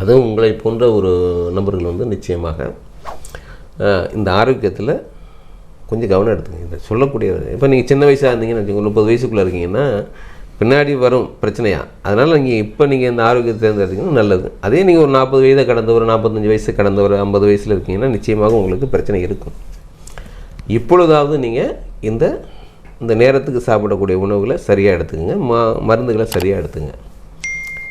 அதுவும் உங்களை போன்ற ஒரு நபர்கள் வந்து நிச்சயமாக இந்த ஆரோக்கியத்தில் கொஞ்சம் கவனம் எடுத்துங்க. இந்த சொல்லக்கூடிய இப்போ நீங்கள் சின்ன வயசாக இருந்தீங்கன்னு வச்சுக்கோங்க, 30 வயசுக்குள்ளே இருக்கீங்கன்னா பின்னாடி வரும் பிரச்சனையாக. அதனால் நீங்கள் இப்போ நீங்கள் இந்த ஆரோக்கியத்தை தேர்ந்தெடுத்தீங்கன்னா நல்லது. அதே நீங்கள் ஒரு 40 வயதை கடந்தவர், 45 வயசு கடந்தவர், 50 வயசில் இருக்கீங்கன்னா நிச்சயமாக உங்களுக்கு பிரச்சனை இருக்கும். இப்பொழுதாவது நீங்கள் இந்த நேரத்துக்கு சாப்பிடக்கூடிய உணவுகளை சரியாக எடுத்துக்கங்க, மருந்துகளை சரியாக எடுத்துங்க.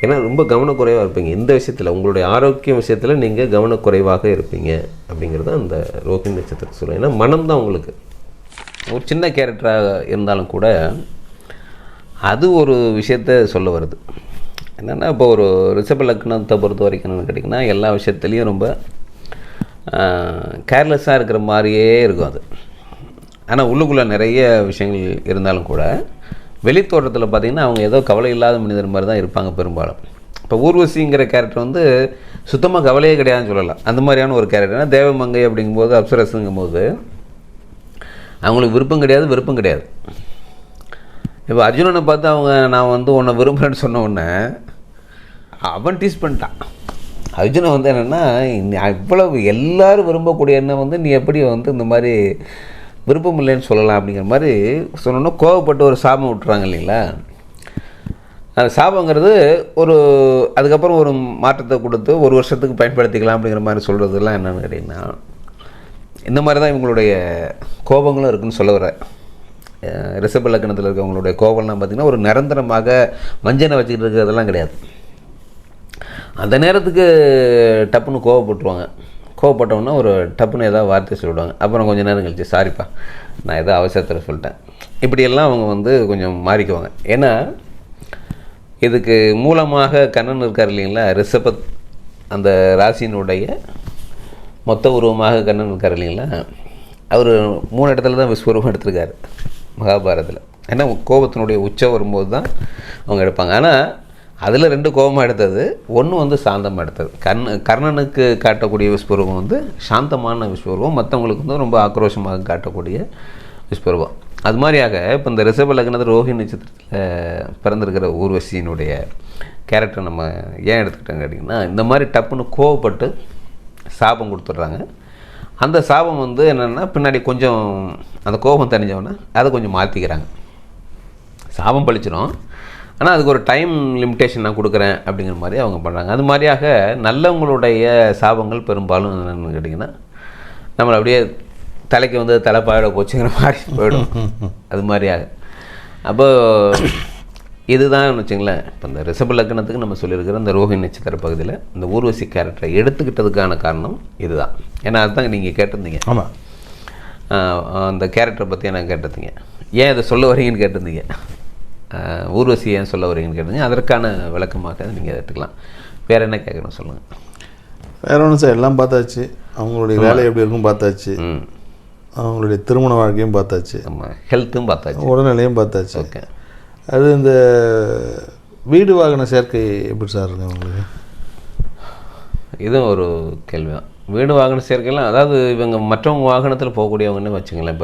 ஏன்னா ரொம்ப கவனக்குறைவாக இருப்பீங்க இந்த விஷயத்தில், உங்களுடைய ஆரோக்கிய விஷயத்தில் நீங்கள் கவனக்குறைவாக இருப்பீங்க அப்படிங்கிறது அந்த ரோஹிணி நட்சத்திரத்தை சொல்லுவேன். ஏன்னா மனம் தான் உங்களுக்கு ஒரு சின்ன கேரக்டராக இருந்தாலும் கூட அது ஒரு விஷயத்த சொல்ல வருது. என்னென்னா இப்போ ஒரு ரிஷப லக்னத்தை பொறுத்த வரைக்கும் என்னென்னு கேட்டிங்கன்னா எல்லா விஷயத்துலேயும் ரொம்ப கேர்லெஸ்ஸாக இருக்கிற மாதிரியே இருக்கும் அது. ஆனால் உள்ளுக்குள்ளே நிறைய விஷயங்கள் இருந்தாலும் கூட வெளித்தோட்டத்தில் பார்த்திங்கன்னா அவங்க ஏதோ கவலை இல்லாத மனிதர் மாதிரி தான் இருப்பாங்க பெரும்பாலும். இப்போ ஊர்வசிங்கிற கேரக்டர் வந்து சுத்தமாக கவலையே கிடையாதுன்னு சொல்லலாம். அந்த மாதிரியான ஒரு கேரக்டர். ஏன்னா தேவமங்கை அப்படிங்கும்போது, அப்சரஸுங்கும் போது அவங்களுக்கு விருப்பம் கிடையாது, வெறுப்பும் கிடையாது. இப்போ அர்ஜுனனை பார்த்து அவங்க நான் வந்து உன்னை விரும்புகிறேன்னு சொன்ன உடனே அவன் டீஸ் பண்ணிட்டான். அர்ஜுனன் வந்து என்னென்னா இவ்வளவு எல்லோரும் விரும்பக்கூடிய என்ன வந்து நீ எப்படி வந்து இந்த மாதிரி விருப்பம் இல்லைன்னு சொல்லலாம் அப்படிங்கிற மாதிரி சொன்னோன்னா கோவப்பட்டு ஒரு சாபம் விட்டுறாங்க இல்லைங்களா. அந்த சாபங்கிறது ஒரு அதுக்கப்புறம் ஒரு மாற்றத்தை கொடுத்து ஒரு வருஷத்துக்கு பயன்படுத்திக்கலாம் அப்படிங்கிற மாதிரி சொல்கிறதுலாம் என்னென்னு கேட்டிங்கன்னா இந்த மாதிரி தான் இவங்களுடைய கோபங்களும் இருக்குதுன்னு சொல்ல வர. ரிஷப லக்னத்தில் இருக்கவங்களுடைய கோபம்லாம் பார்த்திங்கன்னா ஒரு நிரந்தரமாக வஞ்சனை வச்சுக்கிட்டு இருக்கிறதெல்லாம் கிடையாது. அந்த நேரத்துக்கு டப்புன்னு கோவப்பட்டுருவாங்க. கோவப்பட்டோன்னா ஒரு டப்புன்னு ஏதாவது வார்த்தை சொல்லிவிடுவாங்க. அப்புறம் கொஞ்சம் நேரம் கழிச்சு சாரிப்பா நான் ஏதோ அவசரத்தில் சொல்லிட்டேன் இப்படியெல்லாம் அவங்க வந்து கொஞ்சம் மாறிக்குவாங்க. ஏன்னா இதுக்கு மூலமாக கண்ணன் இருக்கார் இல்லைங்களா. ரிஷபத் அந்த ராசியினுடைய மொத்த உருவமாக கண்ணன் இருக்கார் இல்லைங்களா. அவர் 3 இடத்துல தான் விஸ்வரூபம் எடுத்திருக்காரு மகாபாரதத்தில். ஏன்னா கோபத்தினுடைய உச்சம் வரும்போது தான் அவங்க எடுப்பாங்க. ஆனால் அதில் 2 கோபமாக எடுத்தது, ஒன்று வந்து சாந்தமாக எடுத்தது. கர்ணனுக்கு காட்டக்கூடிய விஸ்வரூபம் வந்து சாந்தமான விஸ்வரூபம், மற்றவங்களுக்கு வந்து ரொம்ப ஆக்ரோஷமாக காட்டக்கூடிய விஸ்வரூபம். அது மாதிரியாக இப்போ இந்த ரிஷப லக்னத்தில் ரோஹிணி நட்சத்திரத்தில் பிறந்திருக்கிற ஊர்வசியினுடைய கேரக்டர் நம்ம ஏன் எடுத்துக்கிட்டோன்னு கேட்டிங்கன்னா இந்த மாதிரி டப்புன்னு கோவப்பட்டு சாபம் கொடுத்துட்றாங்க. அந்த சாபம் வந்து என்னென்னா பின்னாடி கொஞ்சம் அந்த கோபம் தெரிஞ்சவொன்னே அதை கொஞ்சம் மாற்றிக்கிறாங்க. சாபம் பழிச்சிடும், ஆனால் அதுக்கு ஒரு டைம் லிமிட்டேஷன் நான் கொடுக்குறேன் அப்படிங்கிற மாதிரி அவங்க பண்ணுறாங்க. அது மாதிரியாக நல்லவங்களுடைய சாபங்கள் பெரும்பாலும் என்னென்னு கேட்டிங்கன்னா நம்மளை அப்படியே தலைக்கு வந்து தலைப்பாயோட போச்சுங்கிற மாதிரி போயிடும். அது மாதிரியாக அப்போ இதுதான் வச்சுங்களேன். இப்போ இந்த ரிஷப லக்னத்துக்கு நம்ம சொல்லியிருக்கிற இந்த ரோஹிணி நட்சத்திர பகுதியில் இந்த ஊர்வசி கேரக்டரை எடுத்துக்கிட்டதுக்கான காரணம் இதுதான். ஏன்னா அதுதான் நீங்கள் கேட்டிருந்தீங்க. ஆமாம், அந்த கேரக்டரை பற்றி எனக்கு கேட்டிருந்தீங்க. ஏன் இதை சொல்ல வரீங்கன்னு கேட்டிருந்தீங்க. ஊர்வசி ஏன் சொல்ல வரீங்கன்னு கேட்டிருந்தீங்க. அதற்கான விளக்கமாக நீங்கள் எடுத்துக்கலாம். வேறு என்ன கேட்குறோம் சொல்லுங்கள். வேறு ஒன்றும் சார், எல்லாம் பார்த்தாச்சு. அவங்களுடைய வேலை எப்படி இருக்கும் பார்த்தாச்சு, அவங்களுடைய திருமண வாழ்க்கையும் பார்த்தாச்சு, ஆமாம், ஹெல்த்தும் பார்த்தாச்சு, உடல்நிலையும் பார்த்தாச்சு. ஓகே, அது இந்த வீடு வாகன சேர்க்கை எப்படி சார் இருக்கு உங்களுக்கு? இதுவும் ஒரு கேள்வி தான். வீடு வாகன சேர்க்கைலாம் அதாவது இவங்க மற்றவங்க வாகனத்தில் போகக்கூடியவங்கன்னு வச்சுங்களேன்.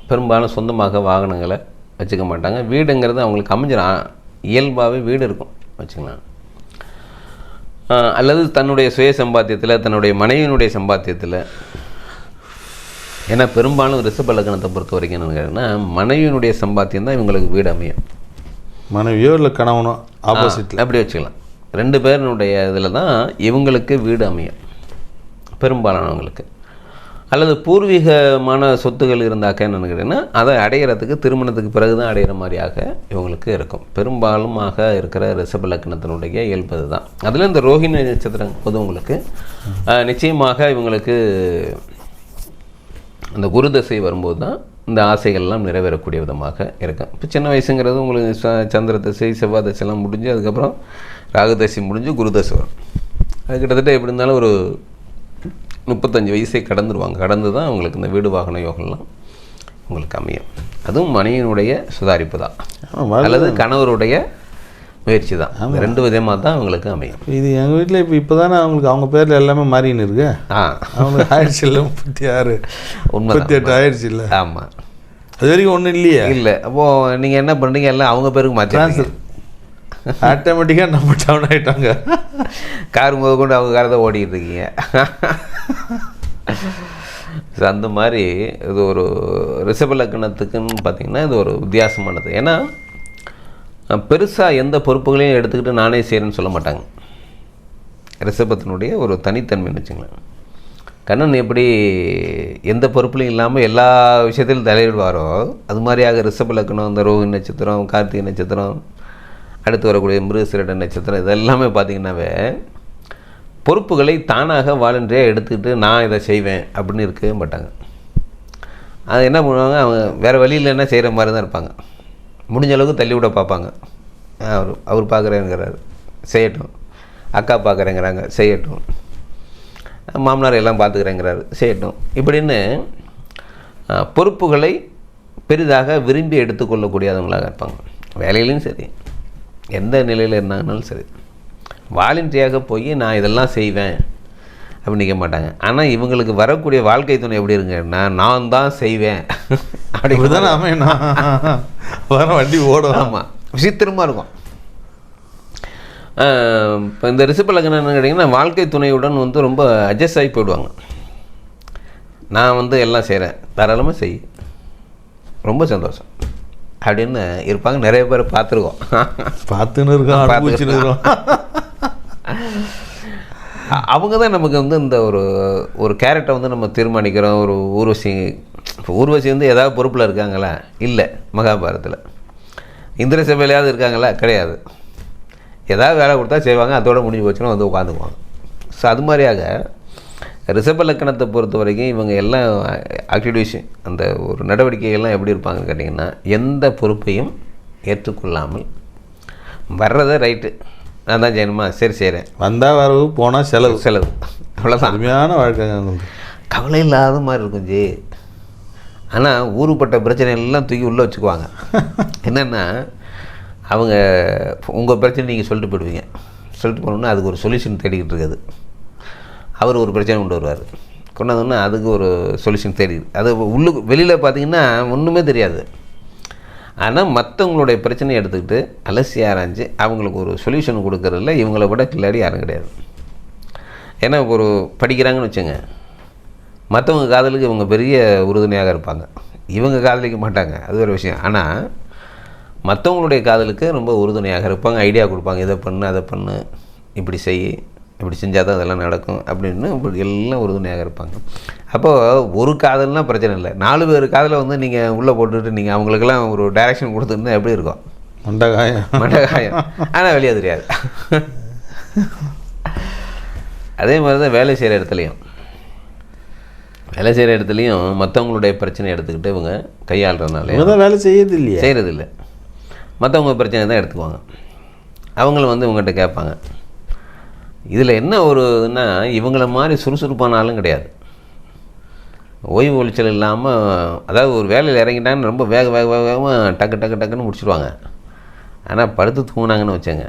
பெரும்பாலும் சொந்தமாக வாகனங்களை வச்சுக்க மாட்டாங்க. வீடுங்கிறது அவங்களுக்கு அமைஞ்சிடும், இயல்பாகவே வீடு இருக்கும் வச்சுக்கலாம். அல்லது தன்னுடைய சுய சம்பாத்தியத்தில், தன்னுடைய மனைவியினுடைய சம்பாத்தியத்தில். ஏன்னா பெரும்பாலும் ரிஷப லக்னத்தை பொறுத்த வரைக்கும் என்னென்னு கேட்டிங்கன்னா மனைவியினுடைய சம்பாத்தியம் தான் இவங்களுக்கு வீடு அமையும். மனைவியோ இல்லை கணவனோ ஆப்போசிட்டில் அப்படி வச்சுக்கலாம். 2 பேருனுடைய இதில் தான் இவங்களுக்கு வீடு அமையும் பெரும்பாலானவங்களுக்கு. அல்லது பூர்வீகமான சொத்துகள் இருந்தாக்க என்னென்னு கேட்டிங்கன்னா அதை அடையிறதுக்கு திருமணத்துக்கு பிறகு தான் அடையிற மாதிரியாக இவங்களுக்கு இருக்கும். பெரும்பாலுமாக இருக்கிற ரிஷப லக்னத்தினுடைய இயல்பு தான். அதில் இந்த ரோஹிணி நட்சத்திரம் போது உங்களுக்கு நிச்சயமாக இவங்களுக்கு அந்த குரு தசை வரும்போது தான் இந்த ஆசைகள்லாம் நிறைவேறக்கூடிய விதமாக இருக்கும். இப்போ சின்ன வயசுங்கிறது உங்களுக்கு சந்திர தசை, செவ்வாய் தசைலாம் முடிஞ்சு அதுக்கப்புறம் ராகுதசை முடிஞ்சு குருதசை வரும். அது கிட்டத்தட்ட எப்படி இருந்தாலும் ஒரு 35 வயசை கடந்துருவாங்க. கடந்து தான் உங்களுக்கு இந்த வீடு வாகன யோகம்லாம் உங்களுக்கு அமையும். அதுவும் மனைவியினுடைய சுதாரிப்பு தான் அல்லது கணவருடைய முயற்சி தான். 2 விதமாக தான் அவங்களுக்கு அமையும். இது எங்கள் வீட்டில் இப்போ தானே அவங்களுக்கு அவங்க பேரில் எல்லாமே மாறின்னு இருக்கு. அவங்களுக்கு ஆயிடுச்சு இல்லை, 36 38 ஆயிடுச்சு இல்லை. ஆமாம், அது வரைக்கும் ஒன்றும் இல்லையே. இல்லை. அப்போது நீங்கள் என்ன பண்ணுறீங்க, எல்லாம் அவங்க பேருக்கு மாற்றி ஆட்டோமேட்டிக்காக நம்ம டவுன் ஆகிட்டாங்க. கார் முத கொண்டு அவங்க காரை தான் ஓடிக்கிட்டு இருக்கீங்க. ஸோ அந்த மாதிரி இது ஒரு ரிஷப லக்னத்துக்குன்னு பார்த்திங்கன்னா இது ஒரு வித்தியாசமானது. ஏன்னா பெருசாக எந்த பொறுப்புகளையும் எடுத்துக்கிட்டு நானே செய்கிறேன்னு சொல்ல மாட்டாங்க. ரிஷபத்தினுடைய ஒரு தனித்தன்மைன்னு வச்சுங்களேன். கண்ணன் எப்படி எந்த பொறுப்புலையும் இல்லாமல் எல்லா விஷயத்திலும் தலையிடுவாரோ அது மாதிரியாக ரிஷப லக்னம், இந்த ரோஹிணி நட்சத்திரம், கார்த்திகை நட்சத்திரம், அடுத்து வரக்கூடிய மிருகசீரிட நட்சத்திரம், இதெல்லாமே பார்த்திங்கன்னாவே பொறுப்புகளை தானாக வாலண்டரியாக எடுத்துக்கிட்டு நான் இதை செய்வேன் அப்படின்னு இருக்கவே மாட்டாங்க. அது என்ன பண்ணுவாங்க, அவங்க வேறு வழியில் என்ன செய்கிற மாதிரி தான் இருப்பாங்க. முடிஞ்ச அளவுக்கு தள்ளி விட பார்ப்பாங்க. அவர் பார்க்குறேங்கிறாரு, செய்யட்டும். அக்கா பார்க்குறேங்கிறாங்க, செய்யட்டும். மாமனார் எல்லாம் பார்த்துக்கிறேங்கிறாரு, செய்யட்டும். இப்படின்னு பொறுப்புகளை பெரிதாக விரும்பி எடுத்துக்கொள்ளக்கூடியவங்களாக இருப்பாங்க. வேலையிலையும் சரி, எந்த நிலையில் இருந்தாங்கனாலும் சரி, வாலண்டரியாக போய் நான் இதெல்லாம் செய்வேன் அப்படின்னு நிற்க மாட்டாங்க. ஆனால் இவங்களுக்கு வரக்கூடிய வாழ்க்கை துணை எப்படி இருக்குன்னா, நான் தான் செய்வேன் அப்படி தான் வண்டி ஓடும். ஆமாம், விசித்திரமாக இருக்கும். இப்போ இந்த ரிஷப லக்னம் என்ன கேட்டிங்கன்னா, வாழ்க்கை துணையுடன் வந்து ரொம்ப அட்ஜஸ்ட் ஆகி போயிடுவாங்க. நான் வந்து எல்லாம் செய்கிறேன், தாராளமாக செய், ரொம்ப சந்தோஷம் அப்படின்னு இருப்பாங்க. நிறைய பேர் பார்த்துருக்கோம், பார்த்துன்னு இருக்கோம். அவங்க தான் நமக்கு வந்து இந்த ஒரு கேரக்டரை வந்து நம்ம தீர்மானிக்கிறோம். ஒரு ஊர்வசி, இப்போ ஊர்வசி வந்து ஏதாவது பொறுப்பில் இருக்காங்களா? இல்லை. மகாபாரதத்தில் இந்திர சபையிலையாவது இருக்காங்களா? கிடையாது. ஏதாவது வேலை கொடுத்தா செய்வாங்க, அதோட முடிஞ்சு போச்சுன்னா வந்து உட்காந்துக்குவாங்க. ஸோ அது மாதிரியாக ரிஷப லக்னத்தை பொறுத்த வரைக்கும் இவங்க எல்லாம் ஆக்டிவிட்டிஸ், அந்த ஒரு நடவடிக்கைகள்லாம் எப்படி இருப்பாங்கன்னு கேட்டிங்கன்னா, எந்த பொறுப்பையும் ஏற்றுக்கொள்ளாமல் வர்றதை ரைட்டு நான் தான் செய்யணுமா, சரி செய்கிறேன், வந்தால் வரவு, போனால் செலவு, அவ்வளோதான். அருமையான வாழ்க்கை, கவலை இல்லாத மாதிரி இருக்கும் ஜி. ஆனால் ஊருப்பட்ட பிரச்சனை எல்லாம் தூக்கி உள்ளே வச்சுக்குவாங்க. என்னென்னா, அவங்க உங்கள் பிரச்சனை நீங்கள் சொல்லிட்டு போயிடுவீங்க. சொல்லிட்டு போனோன்னா அதுக்கு ஒரு சொல்யூஷன் தேடிக்கிட்டு இருக்குது. அவர் ஒரு பிரச்சனை கொண்டு வருவார், கொண்டாந்தோன்னா அதுக்கு ஒரு சொல்யூஷன் தேடிக்குது. அது உள்ளுக்கு வெளியில் பார்த்திங்கன்னா ஒன்றுமே தெரியாது. ஆனால் மற்றவங்களுடைய பிரச்சனையை எடுத்துக்கிட்டு அலசி ஆராய்ஞ்சு அவங்களுக்கு ஒரு சொல்யூஷன் கொடுக்கறதில்ல இவங்கள விட கில்லாடி யாரும் கிடையாது. ஏன்னா ஒரு படிக்கிறாங்கன்னு வச்சுங்க, மற்றவங்க காதலுக்கு இவங்க பெரிய உறுதுணையாக இருப்பாங்க, இவங்க காதலிக்க மாட்டாங்க, அது ஒரு விஷயம். ஆனால் மற்றவங்களுடைய காதலுக்கு ரொம்ப உறுதுணையாக இருப்பாங்க, ஐடியா கொடுப்பாங்க, இதை பண்ணு, அதை பண்ணு, இப்படி செய், இப்படி செஞ்சால் தான் அதெல்லாம் நடக்கும் அப்படின்னு இப்படி எல்லாம் உறுதுணையாக இருப்பாங்க. அப்போது ஒரு காதல்னால் பிரச்சனை இல்லை, 4 பேர் காதலை வந்து நீங்கள் உள்ளே போட்டுட்டு நீங்கள் அவங்களுக்கெல்லாம் ஒரு டைரெக்ஷன் கொடுத்துருந்தா எப்படி இருக்கும்? மண்டகாயம். ஆனால் வெளியே தெரியாது. அதே மாதிரி தான் வேலை செய்கிற இடத்துலையும் மற்றவங்களுடைய பிரச்சனை எடுத்துக்கிட்டு இவங்க கையாளுறதுனால வேலை செய்யறதில்லை, மற்றவங்க பிரச்சனை தான் எடுத்துக்குவாங்க. அவங்களும் வந்து இவங்ககிட்ட கேட்பாங்க. இதில் என்ன ஒரு இதுன்னா, இவங்கள மாதிரி சுறுசுறுப்பான ஆளும் கிடையாது. ஓய்வு ஒழிச்சல் இல்லாமல், அதாவது ஒரு வேலையில் இறங்கிட்டாங்கன்னு ரொம்ப வேகமாக டக்குன்னு முடிச்சுடுவாங்க. ஆனால் படுத்து தூங்கினாங்கன்னு வச்சேங்க,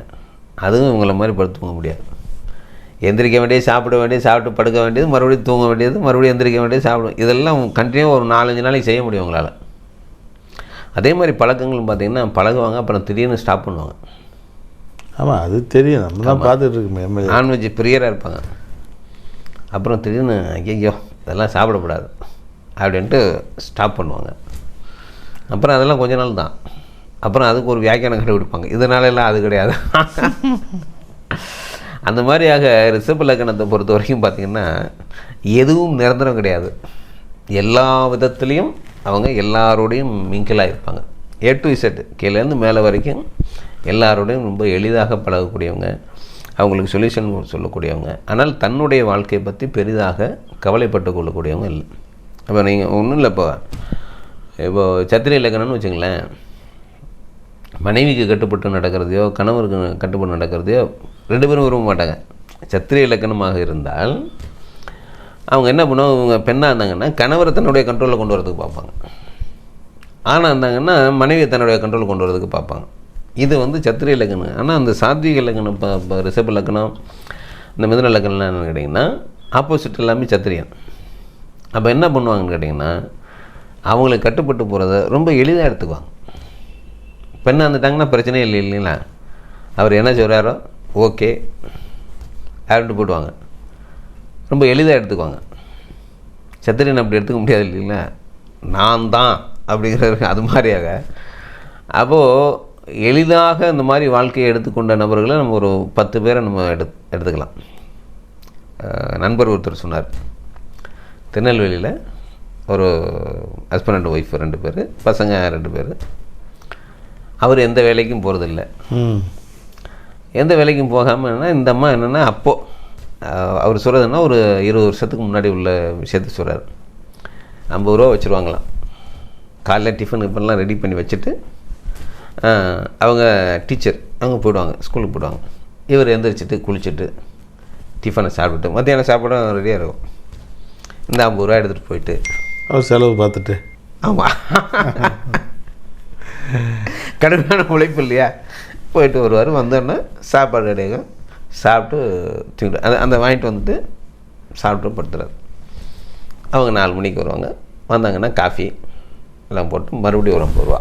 அதுவும் இவங்கள மாதிரி படுத்து தூங்க முடியாது. எந்திரிக்க வேண்டியது, சாப்பிட்டு படுக்க வேண்டியது, மறுபடியும் தூங்க வேண்டியது, மறுபடியும் எந்திரிக்க வேண்டியது, சாப்பிடும், இதெல்லாம் கண்டினியூ ஒரு 4-5 நாளைக்கு செய்ய முடியும் உங்களால். அதே மாதிரி பழக்கங்களும் பார்த்திங்கன்னா பழகுவாங்க, அப்புறம் திடீர்னு ஸ்டாப் பண்ணுவாங்க. ஆமாம், அது தெரியும், நம்ம தான் பார்த்துட்டு இருக்கோமே. நான்வெஜ் பிரியராக இருப்பாங்க, அப்புறம் திடீர்னு ஐயோ இதெல்லாம் சாப்பிடக்கூடாது அப்படின்ட்டு ஸ்டாப் பண்ணுவாங்க. அப்புறம் அதெல்லாம் கொஞ்ச நாள் தான், அப்புறம் அதுக்கு ஒரு வியாக்கியானம் கண்டுபிடிப்பாங்க, இதனாலெல்லாம் அது கிடையாது. அந்த மாதிரியாக ரிஷப லக்னத்தை பொறுத்த வரைக்கும் பார்த்திங்கன்னா எதுவும் நிரந்தரம் கிடையாது. எல்லா விதத்துலேயும் அவங்க எல்லாரோடையும் மிங்கிளாக இருப்பாங்க. A to Z, கீழேருந்து மேலே வரைக்கும் எல்லாரோடையும் ரொம்ப எளிதாக பழகக்கூடியவங்க, அவங்களுக்கு சொல்யூஷன் சொல்லக்கூடியவங்க. ஆனால் தன்னுடைய வாழ்க்கையை பற்றி பெரிதாக கவலைப்பட்டு கொள்ளக்கூடியவங்க இல்லை. அப்போ நீங்கள் ஒன்றும் இல்லை, இப்போ சத்திரிய லக்னம்னு வச்சுங்களேன், மனைவிக்கு கட்டுப்பட்டு நடக்கிறதையோ கணவருக்கு கட்டுப்பட்டு நடக்கிறதையோ 2 பேரும் விரும்ப மாட்டாங்க. சத்திரிய லக்னமாக இருந்தால் அவங்க என்ன பண்ணுவாங்க, இவங்க பெண்ணாக இருந்தாங்கன்னா கணவரை தன்னுடைய கண்ட்ரோலில் கொண்டு வரதுக்கு பார்ப்பாங்க, ஆணாக இருந்தாங்கன்னா மனைவியை தன்னுடைய கண்ட்ரோலில் கொண்டு வரதுக்கு பார்ப்பாங்க. இது வந்து சத்திரிய லக்னம். ஆனால் அந்த சாத்விக லக்னம், இப்போ ரிஷப லக்னம், இந்த மிதுன லக்னம்லாம் என்னென்னு கேட்டிங்கன்னா ஆப்போசிட் எல்லாமே சத்திரியன். அப்போ என்ன பண்ணுவாங்கன்னு கேட்டிங்கன்னா அவங்களுக்கு கட்டுப்பட்டு போகிறத ரொம்ப எளிதாக எடுத்துக்குவாங்க. பெண்ணாக இருந்துட்டாங்கன்னா பிரச்சனையே இல்லைங்களா, அவர் என்ன சொல்கிறாரோ ஓகே அப்படின்ட்டு போயிடுவாங்க. ரொம்ப எளிதாக எடுத்துக்குவாங்க. சத்திரியன் அப்படி எடுத்துக்க முடியாது இல்லைங்களா, நான் தான் அப்படிங்கிற அது மாதிரியாக. அப்போது எளிதாக இந்த மாதிரி வாழ்க்கையை எடுத்துக்கொண்ட நபர்களை நம்ம ஒரு 10 பேரை நம்ம எடுத்துக்கலாம். நண்பர் ஒருத்தர் சொன்னார், திருநெல்வேலியில் ஒரு ஹஸ்பண்ட் அண்ட் ஒய்ஃப் 2 பேர், பசங்க 2 பேர். அவர் எந்த வேலைக்கும் போகிறதில்ல. எந்த வேலைக்கும் போகாமல் இந்த அம்மா என்னென்னா, அப்போது அவர் சொல்கிறதுன்னா ஒரு 20 வருஷத்துக்கு முன்னாடி உள்ள விஷயத்த சொல்கிறார். 50 ரூபா வச்சுருவாங்களாம். காலைல டிஃபன் இப்பெல்லாம் ரெடி பண்ணி வச்சுட்டு அவங்க டீச்சர் அவங்க போயிடுவாங்க, ஸ்கூலுக்கு போயிடுவாங்க. இவர் எந்திரிச்சிட்டு குளிச்சுட்டு டிஃபனை சாப்பிட்டுட்டு மத்தியானம் சாப்பிடும் ரெடியாக இருக்கும். இந்த 50 ரூபா எடுத்துகிட்டு போயிட்டு அவர் செலவு பார்த்துட்டு, ஆமாம் கடுமையான உழைப்பு இல்லையா, போயிட்டு வருவார். வந்தோடனே சாப்பாடு கிடைக்கும், சாப்பிட்டு தூங்கிட்டு அந்த வாங்கிட்டு வந்துட்டு சாப்பிட்டு படுத்துறாரு. அவங்க 4 மணிக்கு வருவாங்க. வந்தாங்கன்னா காஃபி எல்லாம் போட்டு மறுபடியும் ஒரு 50 ரூபா.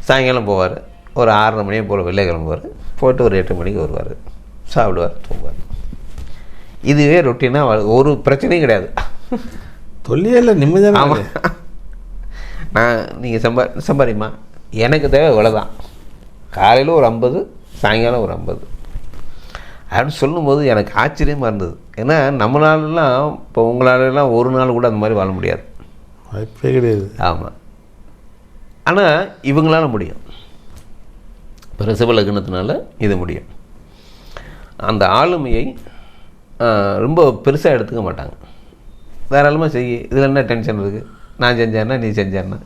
சாயங்காலம் போவார், ஒரு 6:30 மணியை போல் வெளியே கிளம்புவார். போய்ட்டு ஒரு 8 மணிக்கு வருவார், சாப்பிடுவார், தூங்குவார். இதுவே ரொட்டீனாக ஒரு பிரச்சனையும் கிடையாது. தொல்லையே இல்லை, நிம்மதியாக. ஆமாம், நான் நீங்கள் சம்பாதிமா எனக்கு தேவை இவ்வளோதான். காலையில் ஒரு 50, சாயங்காலம் ஒரு 50 அப்படின்னு சொல்லும்போது எனக்கு ஆச்சரியமாக இருந்தது. ஏன்னா நம்மளாலலாம் இப்போ உங்களாலலாம் ஒரு நாள் கூட அந்த மாதிரி வாழ முடியாது, வாய்ப்பே கிடையாது. ஆமாம். ஆனால் இவங்களால முடியும். இப்போ ரிஷப லக்னத்தினால இது முடியும். அந்த ஆளுமையை ரொம்ப பெருசாக எடுத்துக்க மாட்டாங்க. தாராளமாக செய்ய, இதில் என்ன டென்ஷன் இருக்குது, நான் செஞ்சேன்னா நீ செஞ்சேன்னா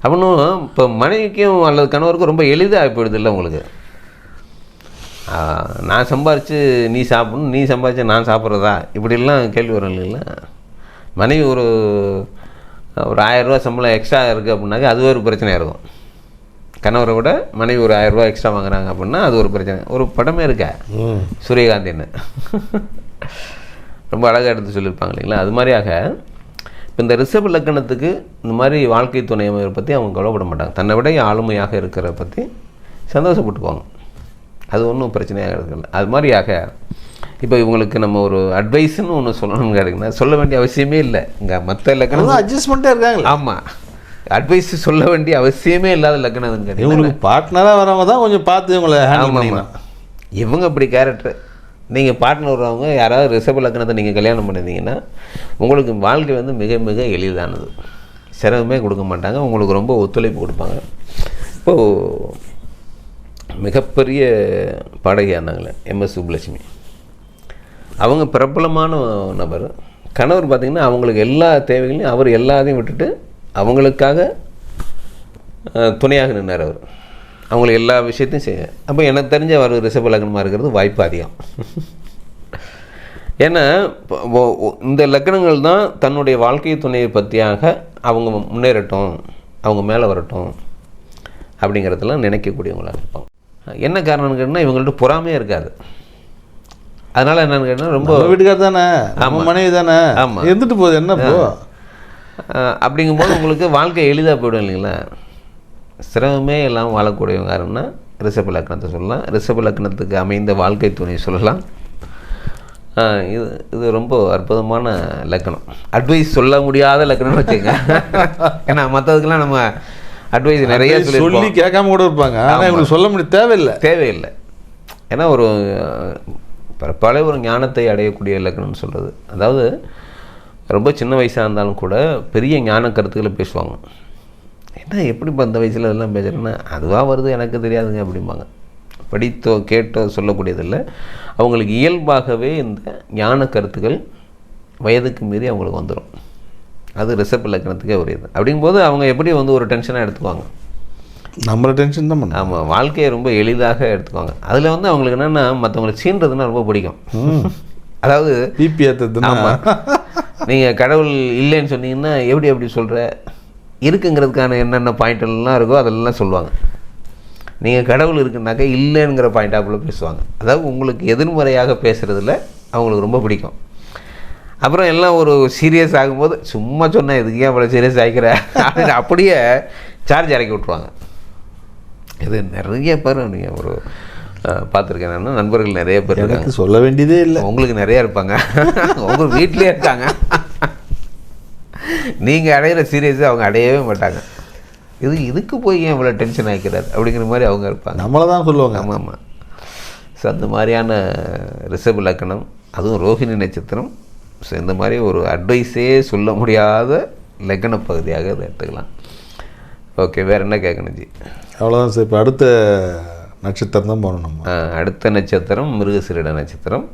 அப்படின்னும். இப்போ மனைவிக்கும் அல்லது கணவருக்கும் ரொம்ப எளிதாக போயிடுது இல்லை உங்களுக்கு. நான் சம்பாரித்து நீ சாப்பிடணும், நீ சம்பாரித்து நான் சாப்பிட்றதா, இப்படிலாம் கேள்வி வரும் இல்லைங்களா. மனைவி ஒரு 1000 ரூபா சம்பளம் எக்ஸ்ட்ரா இருக்குது அப்படின்னாக்க அது ஒரு பிரச்சனையாக இருக்கும். கணவரை விட மனைவி ஒரு 1000 ரூபா எக்ஸ்ட்ரா வாங்குறாங்க அப்படின்னா அது ஒரு பிரச்சனை. ஒரு படமே இருக்கா, சூரியகாந்தின்னு, ரொம்ப அழகாக எடுத்து சொல்லியிருப்பாங்க இல்லைங்களா. அது மாதிரியாக இப்போ இந்த ரிஷப லக்னத்துக்கு இந்த மாதிரி வாழ்க்கை துணை அமைப்பை பற்றி அவங்க கவலைப்பட மாட்டாங்க. தன்னை விட ஆளுமையாக இருக்கிற பற்றி சந்தோஷப்பட்டுக்குவாங்க. அது ஒன்றும் பிரச்சனையாக இருக்குல்ல. அது மாதிரியாக இப்போ இவங்களுக்கு நம்ம ஒரு அட்வைஸ்ன்னு ஒன்று சொல்லணும்னு கேட்டிங்கன்னா சொல்ல வேண்டிய அவசியமே இல்லை. இங்கே மற்ற லக்னம் அட்ஜஸ்ட்மெண்ட்டே இருக்காங்க. ஆமாம், அட்வைஸ் சொல்ல வேண்டிய அவசியமே இல்லாத லக்னம் கேட்டீங்க. இவங்களுக்கு பார்ட்னராக வரவங்க தான் கொஞ்சம் பார்த்து இவங்களை ஹேண்டில் பண்ணிக்கலாம். இவங்க அப்படி கேரக்டர். நீங்கள் பார்ட்னர் வரவங்க யாராவது ரிஷப லக்னத்தை நீங்கள் கல்யாணம் பண்ணியிருந்தீங்கன்னா உங்களுக்கு வாழ்க்கை வந்து மிக மிக எளிதானது. சிரமமே கொடுக்க மாட்டாங்க, உங்களுக்கு ரொம்ப ஒத்துழைப்பு கொடுப்பாங்க. இப்போது மிகப்பெரிய பாடகியாக இருந்தாங்களே MS சுப்புலட்சுமி, அவங்க பிரபலமான நபர். கணவர் பார்த்திங்கன்னா அவங்களுக்கு எல்லா தேவைகளையும் அவர் எல்லாத்தையும் விட்டுட்டு அவங்களுக்காக துணையாக நின்றார். அவர் அவங்களுக்கு எல்லா விஷயத்தையும் செய்ய. அப்போ எனக்கு தெரிஞ்ச அவர் ரிஷப லக்னமாக இருக்கிறது வாய்ப்பு அதிகம். ஏன்னா இந்த லக்னங்கள் தான் தன்னுடைய வாழ்க்கை துணையை பற்றியாக அவங்க முன்னேறட்டும், அவங்க மேலே வரட்டும் அப்படிங்கிறதெல்லாம் நினைக்கக்கூடியவங்களாக இருப்பாங்க. என்ன காரணம்னு கேட்டால் இவங்கள்ட்ட பொறாமையே இருக்காது. அதனால் என்னென்னு கேட்டால் ரொம்ப வீட்டுக்கார் தானே, ஆமாம், மனைவி தானே, ஆமாம், இருந்துட்டு போகுது என்னப்போ அப்படிங்கும்போது உங்களுக்கு வாழ்க்கை எளிதாக போய்டும் இல்லைங்களா. சிரமமே எல்லாம் வாழக்கூடியவங்க யாருன்னா ரிஷப லக்னத்தை சொல்லலாம். ரிஷப லக்னத்துக்கு அமைந்த வாழ்க்கை துணை சொல்லலாம். இது ரொம்ப அற்புதமான லக்னம். அட்வைஸ் சொல்ல முடியாத லக்னம்னு வச்சுக்கோங்க. ஏன்னா மற்றதுக்கெல்லாம் நம்ம அட்வைஸ் நிறைய சொல்லி கேட்காம கூட இருப்பாங்க. ஆனால் இவங்களுக்கு சொல்ல முடிய தேவையில்லை. ஏன்னா ஒரு பழைய ஒரு ஞானத்தை அடையக்கூடிய லக்னம்னு சொல்கிறது. அதாவது ரொம்ப சின்ன வயசாக இருந்தாலும் கூட பெரிய ஞான கருத்துக்களை பேசுவாங்க. என்ன எப்படி இப்போ அந்த வயசில் இதெல்லாம் பேசுகிறேன்னா அதுவாக வருது எனக்கு தெரியாதுங்க அப்படிம்பாங்க. படித்தோ கேட்டோ சொல்லக்கூடியதில்லை. அவங்களுக்கு இயல்பாகவே இந்த ஞான கருத்துக்கள் வயதுக்கு மீறி அவங்களுக்கு வந்துடும். அது ரிஷப லக்னத்துக்கே உரியது. அப்படிங்கும்போது அவங்க எப்படி வந்து ஒரு டென்ஷனாக எடுத்துக்குவாங்க, நம்மளை டென்ஷன் தான் பண்ண. ஆமாம், வாழ்க்கையை ரொம்ப எளிதாக எடுத்துக்குவாங்க. அதில் வந்து அவங்களுக்கு என்னென்னா மற்றவங்களை சீன்றதுன்னா ரொம்ப பிடிக்கும். அதாவது பிபி ஏற்றுறது. ஆமாம், நீங்கள் கடவுள் இல்லைன்னு சொன்னீங்கன்னா எப்படி சொல்கிற, இருக்குங்கிறதுக்கான என்னென்ன பாயிண்ட்லாம் இருக்கோ அதெல்லாம் சொல்லுவாங்க. நீங்கள் கடவுள் இருக்குன்னாக்கா இல்லைங்கிற பாயிண்டாப்புல பேசுவாங்க. அதாவது உங்களுக்கு எதிர்மறையாக பேசுகிறதுல அவங்களுக்கு ரொம்ப பிடிக்கும். அப்புறம் எல்லாம் ஒரு சீரியஸ் ஆகும்போது சும்மா சொன்னேன் இதுக்கு ஏன் அவ்வளோ சீரியஸ் ஆகிக்கிற அப்படின்னு அப்படியே சார்ஜ் இறக்கி விட்ருவாங்க. இது நிறைய பேர் நீங்கள் ஒரு பார்த்துருக்கேன், நான் நண்பர்கள் நிறைய பேர் இருக்காங்க. சொல்ல வேண்டியதே இல்லை, உங்களுக்கு நிறையா இருப்பாங்க, உங்கள் வீட்லேயே இருக்காங்க. நீங்கள் அடையிற சீரியஸாக அவங்க அடையவே மாட்டாங்க. இதுக்கு போய் ஏன் இவ்வளோ டென்ஷன் ஆகிக்கிறார் அப்படிங்கிற மாதிரி அவங்க இருப்பாங்க. நம்மளை தான் சொல்லுவாங்க. ஆமாம் ஆமாம். ஸோ அந்த மாதிரியான ரிஷப லக்னம், அதுவும் ரோஹிணி நட்சத்திரம். ஸோ இந்த மாதிரி ஒரு அட்வைஸே சொல்ல முடியாத லக்ன பகுதியாக இதை எடுத்துக்கலாம். ஓகே, வேறு என்ன கேட்கணும் ஜி? அவ்வளோதான் சார். இப்போ அடுத்த நட்சத்திரம் தான் போகணும் நம்ம. அடுத்த நட்சத்திரம் மிருகசீரிட நட்சத்திரம்.